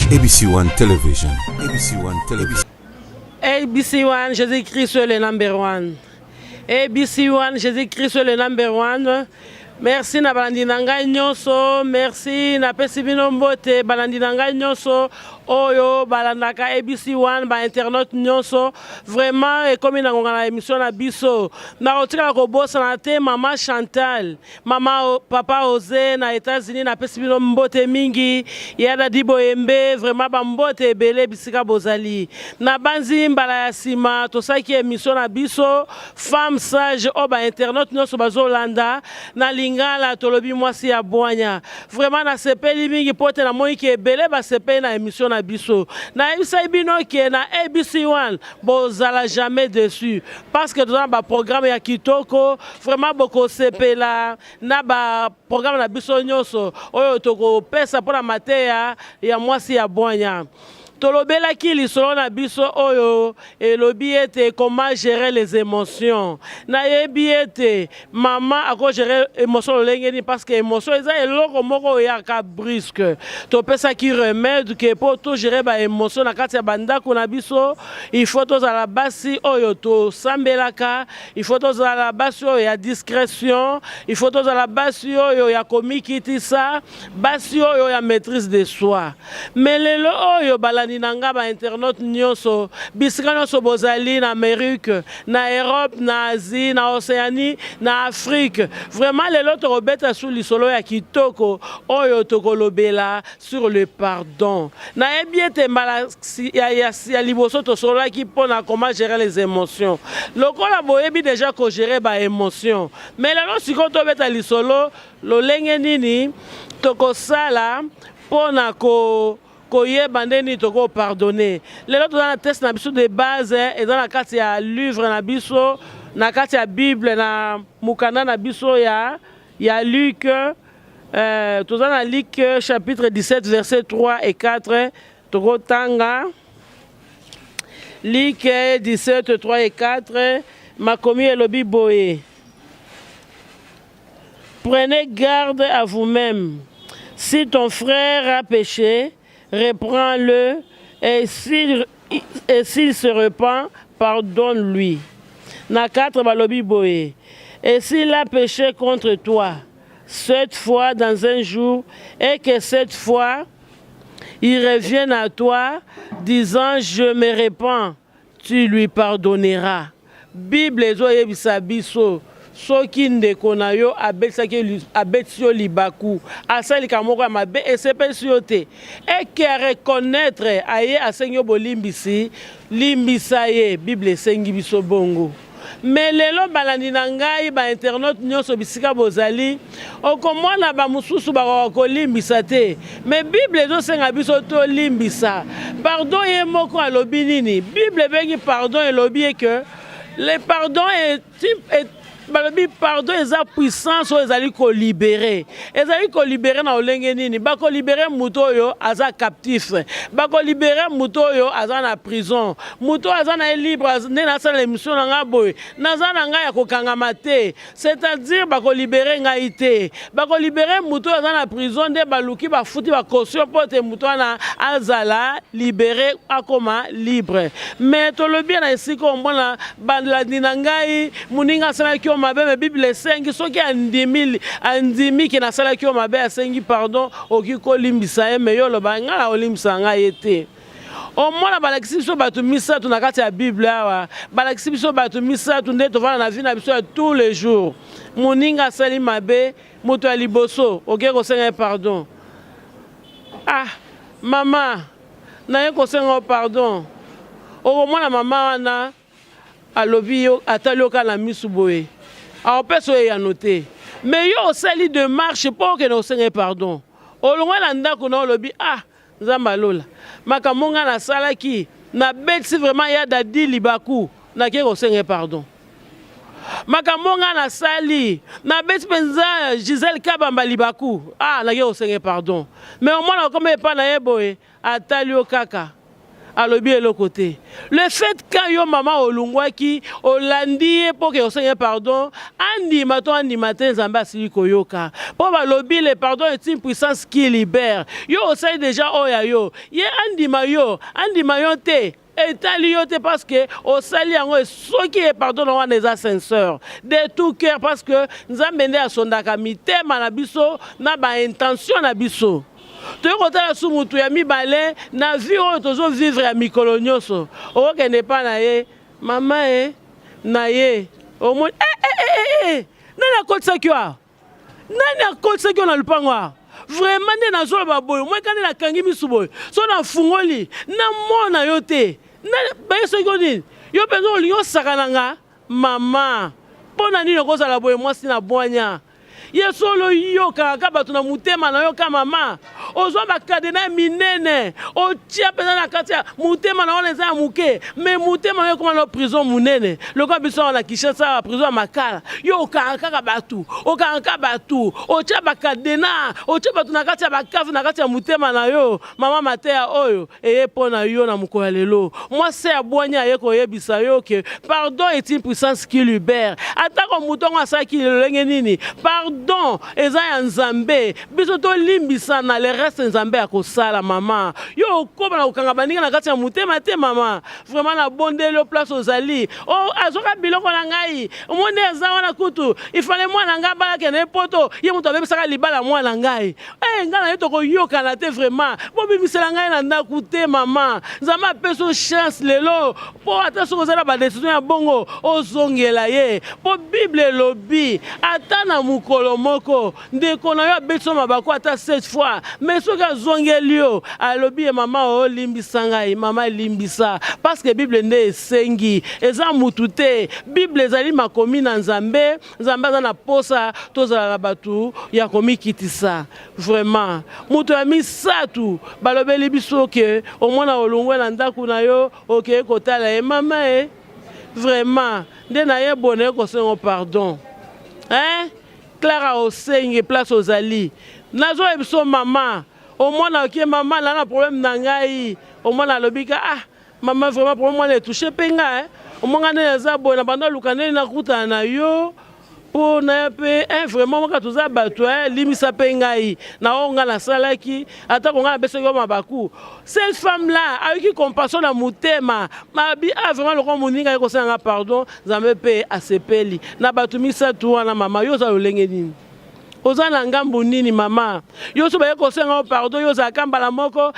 ABC One Television. ABC One Television. ABC One, Jésus-Christ le number one. ABC One, Jésus-Christ le number one. Merci na balandi nanga nyonso, merci na pesi bino mbote balandi nanga nyonso oyo balandaka ABC One ba internet nyonso vraiment et comme na ngona émission na biso na otika ko bossa na te mama Chantal, mama papa Ose na États-Unis na pesi bino mbote mingi yada dibo embe vraiment ba mbote ebele bisika bozali na banzi mbala ya sima to saki émission na biso femme sage o ba internet nyonso bazolanda na lingala tolobi mwasi ya bwanya vraiment na sepeli mingi pote na moi ki ebele ba sepeli na émission na biso na ebisa bino ki na ABC One bozala jamais dessus parce que dans ba programme ya kitoko vraiment boko sepela na ba programme na biso nyonso oyo toko pesa pona mateya ya mwasi ya bwanya tolobela ki lisolo na biso oyo elobi ete comment gérer les émotions na yebi ete maman ako gérer émotion lengeni parce que émotion eza eloko moko ya ka brusque to pesa ki remède que pour tout gérer ba émotion na kati ya bandako na biso il faut to la basi oyo to sambelaka il faut to la basi oyo ya discrétion il faut to la basi oyo ya komikitisa basi oyo ya maîtrise de soi mais lelo oyo bala nanga ba internet nyonso bisika nyonso bozali na Amérique na Europe na Asie na Océanie na Afrique vraiment lelo tokobeta sous lisolo ya kitoko oyo tokolobela sur le pardon na ebiete mbala ya liboso tosolaki pona comment gérer les émotions lokola boyebi déjà ko gérer ba émotion mais lelo siko tobeta lisolo lolenge nini tokosala pona koyeba ndeni toko pardonner lelo toza na test na biso de base eza na kati ya livre na biso na kati ya Bible na mukanda na biso ya Luc toza na Luc chapitre 17 verset 3 et 4 toko tanga Luc 17 3 et 4 makomi elobi boye prenez garde à vous-même si ton frère a péché reprends-le et s'il se repent, pardonne-lui. Na 4 balobi boye. Et s'il a péché contre toi 7 fois dans un jour et que 7 fois il revienne à toi disant je me repens, tu lui pardonneras. Bible ezo yebisa biso soki ndeko na yo abeti yo libaku asali kamoko ya mabe esepesi yo te eke reconnaître aye asengi yo bolimbisi limbisa ye Bible esengi biso bongo mais lelo balandi na ngai ba internet nyonso bisika bozali okomona ba mususu ba kolimbisa te mais Bible ezosenga biso to limbisa pardon ye moko alobi nini Bible bengi pardon elobi que le pardon est balobi pardon eza puissance oyo ezali kolibere na olenge nini bakolibere mutu oyo aza captif bakolibere mutu oyo aza na prison mutu aza na libre nde nasala émission na nga boye naza na ngai ya kokangama te c'est-à-dire bakolibere ngai te bakolibere mutu aza na prison nde baluki bafuti bakosio mpo te mutu wana azala libere akoma libre mais tolobi na esika omona balandi na ngai moninga asalaki mabe me Bible esengi soki andimi ki nasalaki yo mabe asengi pardon oki kolimbisa ye me yo loba nga na olimbisa nga ye te omona balakisi biso bato misatu na kati ya Bible awa balakisi biso bato misatu nde tovanda na vie na biso ya tous les jours moninga asali mabe moto ya liboso oke kosenga pardon mama naye kosenga pardon okomona mama wana alobi yo atali yo kala misu boye aopesa oyo ya note mais yo osali de marche mpo okende osenga pardon olongwela ndako na olobi nzambe alola makambo nga nasalaki nabetisi vraiment ya dadi libaku nake kosenga pardon makambo nga nasali nabetisi mpenza Gisèle Kabamba libaku nake kosenga pardon mais omwana okoma epa na ye boye atali yo kaka alobi le côté. Le fait que yo maman olungwaki olandi pour que osenge pardon, andi matin Nzambe asili koyoka. Pour balobi le pardon est une puissance qui libère. Yo osai déjà oya yo. Ye andi mayo te. Et parce que au sali yango ceux qui pardonnent on les ascenseurs de tout cœur parce que nous avons à son mitema na biso na ba intention na biso. Tu as sous mutu ya mibale na vie oyo tozo vivre ya mikolo nyonso. O ke ne pas na ye maman na ye au moins nani akotisa kyo na lupango vraiment nde nazola baboyo moi quand na kangi misuboyo so na fungoli na mona yo te na bayeso nini yo penzo olingo sakananga mama pona nini okozala boye mwasi na bwanya yesolo yoka ka bato na mutema na yo ka mama ozwa bakadena minene otia pena na katia mutema na ona za muke mais mutema na yo koma na prison munene lokwa biso na Kinshasa prison makala yo ka batu oka batu otia bakadena otia batu na katia bakafu na katia mutema na yo mama matea oyo eye pona yo na mukoya lelo moi c'est abwanya ye ko yebisa yo que pardon est une puissance qui libère atako mutongo asaki lolenge nini pardon eza ya Nzambe biso to limbisa na le reste Nzambe akosala mama yo okoma na kokanga baninga na kati ya mutema te mama vraiment na bondelo place ozali o azoka biloko na ngai omonde eza wana kutu ifale mwana nga balake na poto ye muto abebisaka libala mwana ngai nga na yo tokoyoka na te vraiment bo bimisela ngai na ndaku te mama Nzambe apeso chance lelo po ata soko ozala ba décision ya bongo ozongela ye po Bible lobi ata na mukolo moko ndeko na yo abeso mabako ata 7 fois mais soki azongeli yo alobi ye mama olimbisa ngai mama limbisa parce que Bible nde esengi eza mutu te Bible ezali makomi na Nzambe Nzambe aza na posa tozala na batu ya komikitisa vraiment mutu ya misatu balobeli biso ke omona olongwe na ndaku na yo okeye kotala ye mama vraiment nde na ye bone kosengo pardon Clara osengi place ozali nazo ebiso mama omona ke mama na problème na ngai omona lobika mama vraiment problème moi le toucher penga omonga ne za bona banda lukane na kuta na yo po na pe vraiment moka tuza bato limisa pengai na onga na salaki ata konga na beso yo mabaku cette femme là a eu compassion na mutema mabi vraiment le ko moninga ko sanga pardon Nzambe pe asepeli na bato misatu wana mama yo za lolenge nini ozana ngambu nini mama yo so ba ko sanga pardon yo za kambala moko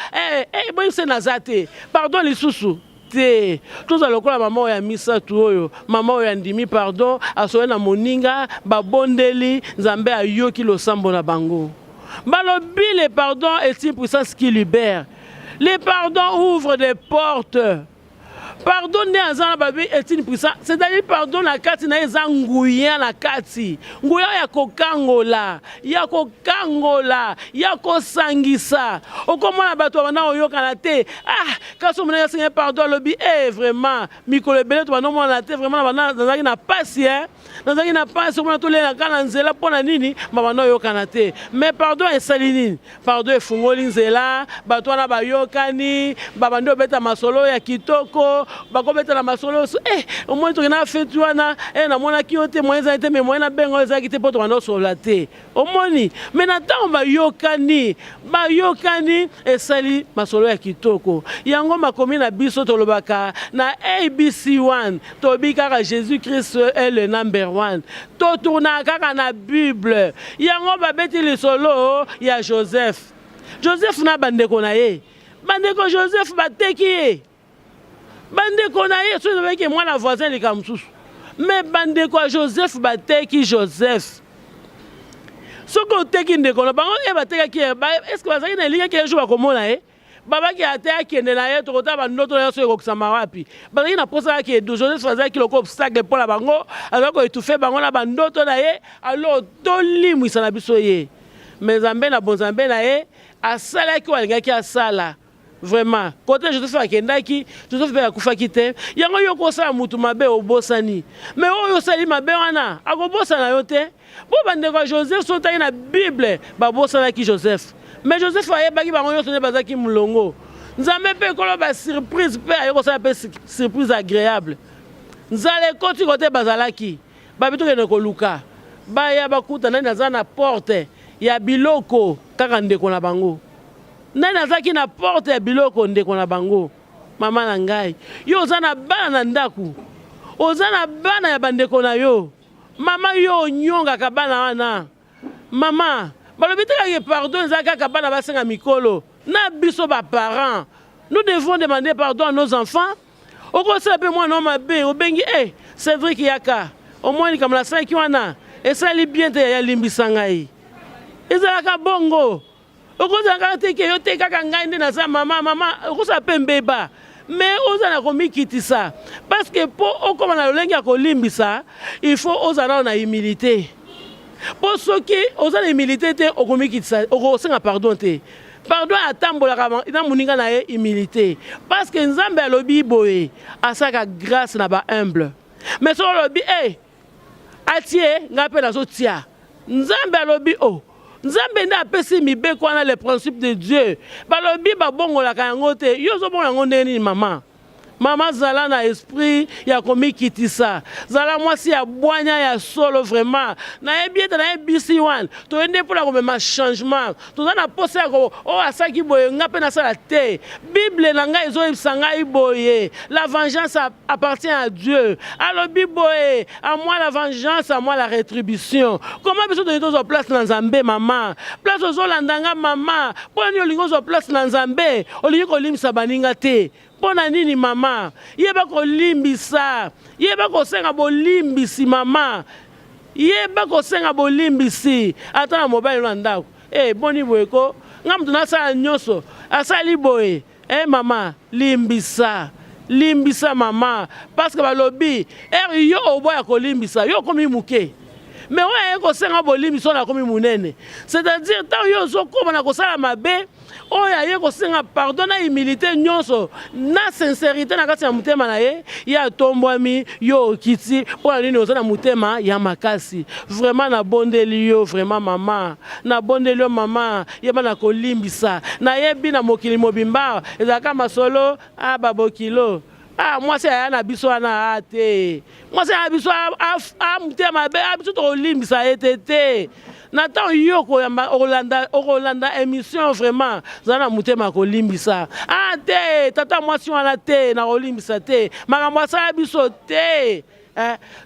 boy se nazate pardon lisusu te toza lokola mama ya misatu oyo mama oyo andimi pardon asoye na moninga babondeli Nzambe ayoki losambo na bango balobi le pardon est une puissance qui libère le pardon ouvre des portes. Pardonner à Zana Babi est une puissance. C'est-à-dire pardon la kati na ezanguya la kati. Nguya ya kokangola, ya kokangola, ya kosangisa. Okomona bato bana oyoka na te. Kaso mona ya seigneur pardon lobi vraiment mikolo belé to bana mona te vraiment bana nazaki na pasi nazaki na pasi mona to le na kana nzela pona nini bana oyoka na te. Mais pardon esali nini? Pardon efungoli nzela, bato na bayokani, babando beta masolo ya kitoko. Bakobeta na masolo au moins tu na fait tu na na mona ki ote moyenza ete mais moyena bengo ezaki te poto bana solate au moni mais na temps bayokani esali masolo ya kitoko yango makomi na biso tolobaka na ABC1 tobika ka Jésus Christ est le number 1 to tourna kaka na Bible yango babeti le solo ya Joseph na bandeko na ye bandeko Joseph bateki ye bandeko na ye so avec moi la voisin les kamsusu mais bandeko Joseph bateki Joseph soko teki ndeko na bango bateka ki est-ce que bazaki na liga ki jour bakomona baba ki ata kende na ye to kota bandoto na so ekokisama wapi bazaki na posa ki Joseph bazaki loko obstacle pour la bango alors ko étouffer bango na bandoto na ye alors tolimwisa na biso ye mais Nzambe na bonzambe na ye asala ki walingaki asala. Vraiment, côté je te fais akendaki, je te fais akufaki te. Yango yo kosa mutu mabe obosani. Mais oyo sali mabe wana, akobosana yo te. Bo bandeko Joseph sota na Bible, babosana ki Joseph. Mais Joseph aye baki bango yo sone bazaki mulongo. Nzambe pe kolo ba surprise pe ayoko sa pe surprise agréable. Nzale koti kote bazalaki. Ba bitu kene koluka. Ba ya bakuta nani naza na porte ya biloko kaka ndeko na bango. Nani nazaki na porte ya biloko ndeko na bango. Mama na ngai. Yo oza na bana na ndaku. Oza na bana ya bandeko na yo. Mama yo nyonga ka bana wana. Mama, balobi te kaka pardon ezaka ka bana basenga mikolo. Na biso ba parents. Nous devons demander pardon à nos enfants. Au conseil peu moi non ma bé, au bengi Cédric Yaka. Au moins comme la 5 wana. Et ça li bien te ya limbisangai. Ezalaka bongo. Au conseil ka te yo te kaka ngai na sa mama au conseil pe mbeba. Mais ozana komi kitisa parce que pour okoma na lolengi ya kolimbisa, il faut ozana na humilité. Pour ceux qui ozana humilité te okomi kitisa, okosenga pardon te. Pardon à tambolaka ina muninga na ye humilité parce que nzambe alobi boye asaka grâce na ba humble. Mais so alobi atie ngape na so tia. Nzambe alobi Nzambe nda apesi mibe kwana le principe de Dieu. Balobi ba bongolaka yango te. Yo zo bongo yango ndeni mama. Mama zala na esprit ya komi kitisa. Zala mwasi ya bwanya ya solo vraiment. Na ebieta na ebisi wan. To ende pour la komema changement. To na pose ko asaki boye ngape na sala te. Bible na ngai zo ibsanga iboye. La vengeance appartient à Dieu. Alobi boye, à moi la vengeance, à moi la rétribution. Comment biso to yeto zo place na Nzambe mama? Place zo landanga mama. Poni olingo zo place na Nzambe. Olingo kolimisa baninga te. Pona nini mama? Yeba ko limbisa. Yeba ko senga bo limbisi mama. Yeba ko senga bo limbisi. Ata na mobile na ndako. Boni boyeko. Ngamtu na sala nyoso. Asali boye. Mama, limbisa. Limbisa mama. Parce que balobi, yo oboya ko limbisa. Yo komi muke. Mais ouais, ko senga bo limbisa na komi munene. C'est-à-dire tant yo zo koma na ko sala mabe. Oya ye ko senga pardon na humilité nyonso na sincérité na kati ya mutema na ye ya tombwami yo kiti pona nini oza na mutema ya makasi vraiment na bondeli yo vraiment mama na bondeli yo mama yeba na kolimbisa na yebi na mokili mobimba ezaka masolo babokilo moi c'est na biso na ate moi c'est na biso mutema be biso to kolimbisa etete Nathan yoko yamba Orlanda émission vraiment zana mutema ko limbisa te tata mwasi wana te na olimbisa te makambo asala biso te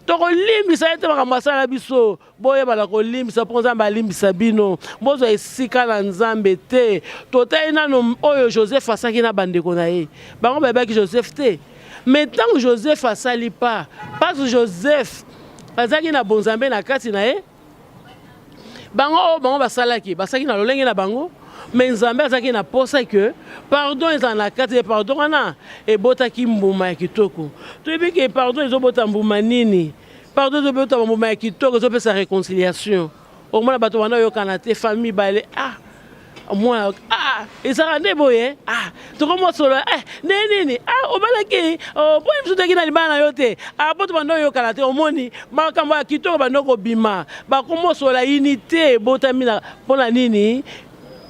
to ko limbisa te makambo asala biso boye bala ko limbisa po nzambe alimbisa bino bozo esika na nzambe te to te nano oyo Joseph asaki na bandeko na ye bango babaki Joseph te mais tant que Joseph asali pas parce que Joseph azaki na bonzambe na kati na ye bango basalaki na lolenge na bango mais Nzambe azaki na posa que pardon ezana na kati ya pardon wana ebotaki mbuma ya kitoko toyebi ke pardon ezobota mbuma nini pardon ezobota mbuma ya kitoko ezopesa réconciliation omona bato wana oyokana te famille bale moi ezaka nde boye tokomosolo nini obalaki po msutaki na libana na yo te poto bando oyokana te omoni makambo ya kitoko bando kobima bakomosola unité botami mpona nini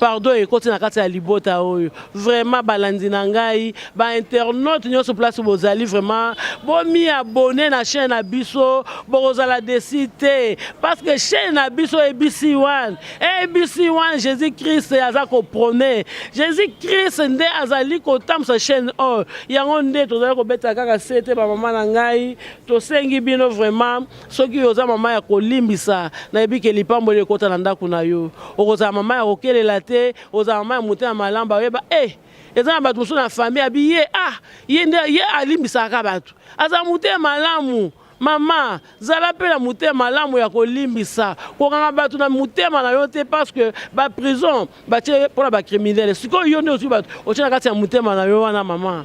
pardon ekoti na kati ya libota oyo vraiment balandi na ngai ba internaute nyonso place bozali vraiment bomi abonné na chaîne na biso bozala desité parce que chaîne na biso ABC1 Jésus Christ aza ko prôner Jésus Christ nde azali ko tamsa chaîne o yango nde tozali ko beta kaka sete ba mama na ngai to sengi bino vraiment soki oza mama ya kolimbisa na ebike lipambo le kota na ndako na yo okoza mama ya kokelela oza mama mutema malamba oyeba eza bato mosusu na famille abi ye alimbisaka bato aza mutema malamu mama zala pe na mutema malamu ya kolimbisa kokanga bato na mutema na yo te parce que ba prison batie mpona bacriminele sikoyo yo nde ozwi bato otie na kati ya mutema na yo wana mama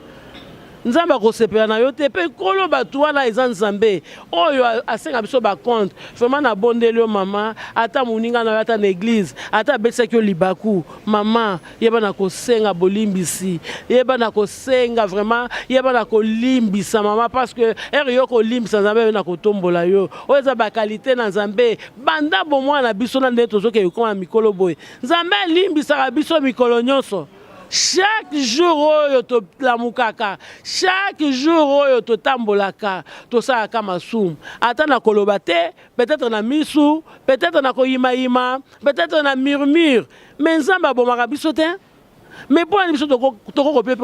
Nzambe akosepela na yo te pe kolo bato wana eza Nzambe oyo asenga biso ba compte vraiment na bondeli yo mama ata moninga na yo ata na église ata besaki yo libaku mama yeba na kosenga bolimbisi yeba na kosenga vraiment yeba na kolimbisa mama parce que yo kolimbisa Nzambe na kotombola yo oyo eza ba qualité na Nzambe banda bomwana biso na nde tozoke yokoma mikolo boye Nzambe alimbisaka biso mikolo nyonso chaque jour oyo to lamukaka, chaque jour oyo to tambolaka, to sa kamasumu. Atana kolobate, peut-être na misu, peut-être na koyima, peut-être na murmure. Mais nzamba bomaka biso te. Mais pour nous copier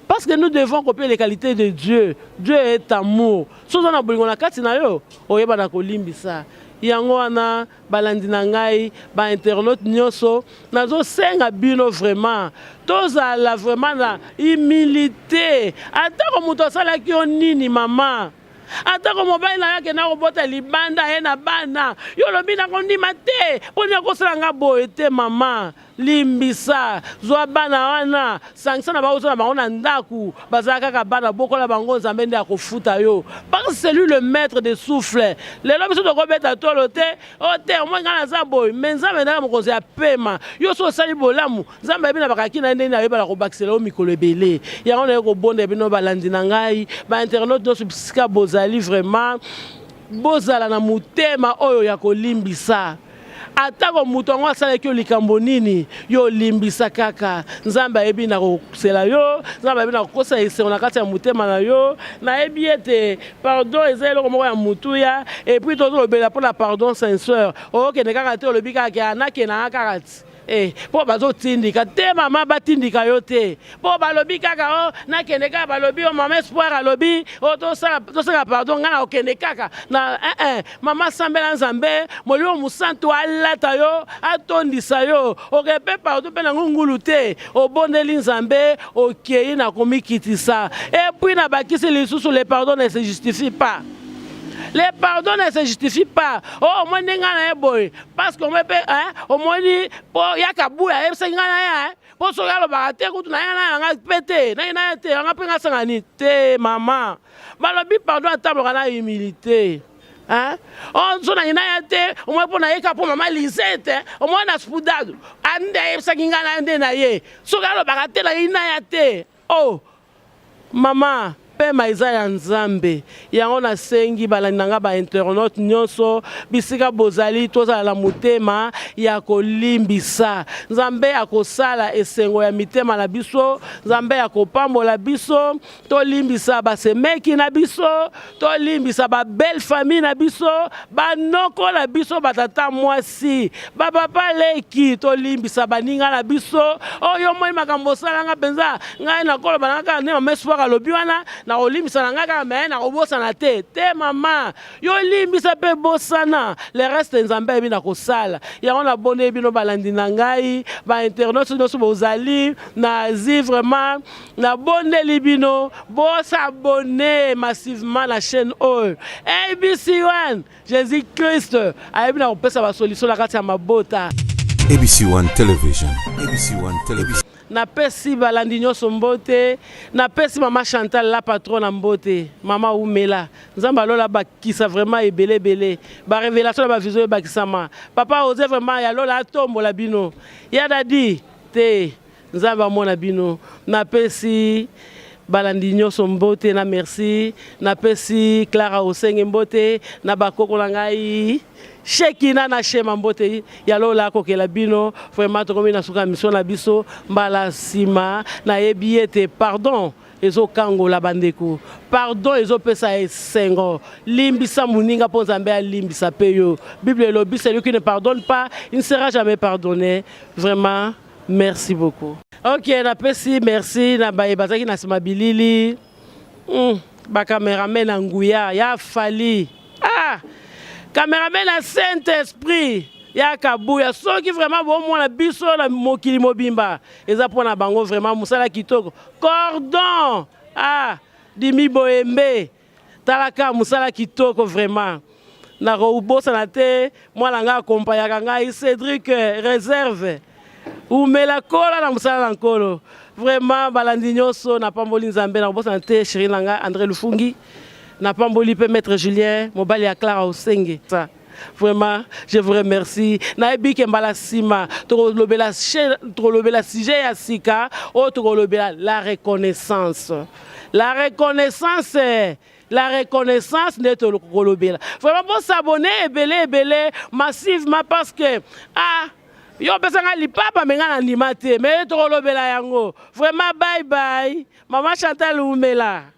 parce que nous devons copier les qualités de Dieu. Dieu est amour. Si on a besoin de katina yo, oyeba na kolimbisa. Yango wana balandi na ngai ba internaute nyonso nazo senga bino vraiment tozala vraiment na humilité atako muto sala ki onini mama atako mobali na yake na kobota libanda ye na bana yo lobi na kondima te poni akosala nga boye te mama limbisa zwa bana wana sangisa na baozo na bango na ndaku bazala kaka bana bokola bango nzambe nde akofuta yo parce que c'est lui le maître des souffles lelo biso tokobeta tolo te o te omoi nga na za boye mais nzambe ndaka mokonzi ya pema yo so osali bolamu nzambe yebi na bakaki na ndeni ayebala kobakisela yo mikolo ebele yango naye kobonda bino balandi na ngai bainternaute nyonso bisika bozali vraiment bozala na motema oyo ya kolimbisa atako mutu yango asalaki yo likambo nini yo limbisa kaka nzambe ayebi na kosela yo nzambe ayebi na kokosa esengo na kati ya motema na yo nayebi ete pardon eza eloko moko ya mutuya epuis tozolobela mpona pardon sincere okende kaka te olobi kaka anakendanga kaka ti po bazotindika te mama batindika yo te po balobi kaka o nakende kaka balobi o mama espoir alobi o tosala pardon nga na okende kaka na mama sambela nzambe molimo mosantu alata yo atondisa yo okepe pardon mpe na ngungulu te obondeli nzambe okei na komikitisa epuis na bakisi lisusu le pardon ne se justifie pas. Les pardons ne se justifient pas. Oh, moi, parce qu'on me paie, au moins, il y a Kabouya, il y a pour ce gars, le baraté, il y a pété, il y a pris la sanganité, maman. Malobi, pardon, à table, on a humilité. On s'en a été, au moins pour naïe pour maman Lisette, au moins on a spoudado. Ande, ça qui n'a pas naïe. Ce gars, le baraté, il y a été. Oh, maman. Pema eza ya nzambe yango na sengi balandanga ba internaute nyonso bisika bozali tozala na motema ya kolimbisa nzambe akosala esengo ya mitema na biso nzambe akopambola biso tolimbisa basemeki na biso tolimbisa ba belle famille na biso banoko na biso batata mwasi bapapa leki tolimbisa baninga na biso oyo moi makambo salanga penza ngai nakolo banaka ne mespoir alobi wana na olimbisa na ngaka me na kobosana te mama yo limbisa pe bosana le reste nzambe ebi na kosala yango na bone bino balandi na ngai ba internaute nyonso bozali na zi vraiment na bone bino bosabone massivement la chaîne oyo ABC1 Jésus-Christ ayebi na kopesa ba solution na kati ya mabota ABC1 Television. ABC1 Television. Na pesi balandi nyonso mbote na pesi mama Chantal la patronne mbote mama Umela nzamba lola bakisa vraiment ebele ba révélation ba vision bakisama papa ose vraiment ya lola tombola bino ya dadi te nzamba mona bino na pesi balandi nyonso mbote na merci na pesi Clara Osenge mbote na bakoko na ngai Shekina na shema mbote ya lola kokela bino vraiment tokomi na suka mission na biso mbala sima na yebi ete pardon ezo kangola bandeko pardon ezo pesa esengo limbisa muninga po nzambe alimbisa pe yo Bible lobi celui qui ne pardonne pas il ne sera jamais pardonné vraiment merci beaucoup. OK na pesi merci na baye bazaki na sima bilili ba cameraman na nguya ya fali cameraman à Saint-Esprit ya Kabouya soki vraiment bon mona biso na mokili mobimba eza pona bango vraiment musala kitoko cordon dimi boembe talaka musala kitoko vraiment na robosa na te mwana nga accompagner ngai Cédric réserve ou melakola na musala nkolo vraiment balandi nyonso na pamboli nzambe na robosa na te chéri nanga André Lufungi n'a pas voulu mettre Julien, mon bali à Clara Osenge. Vraiment, je vous remercie. Naebi Kembala Sima, Trolobela Sije Asika, Trolobela la reconnaissance. La reconnaissance n'est pas le Vraiment, pour s'abonner, belé, massivement parce que, Yo pesanga lipapa menga na ndima te mais tokolobela yango vraiment bye bye Maman Chantal Oumela.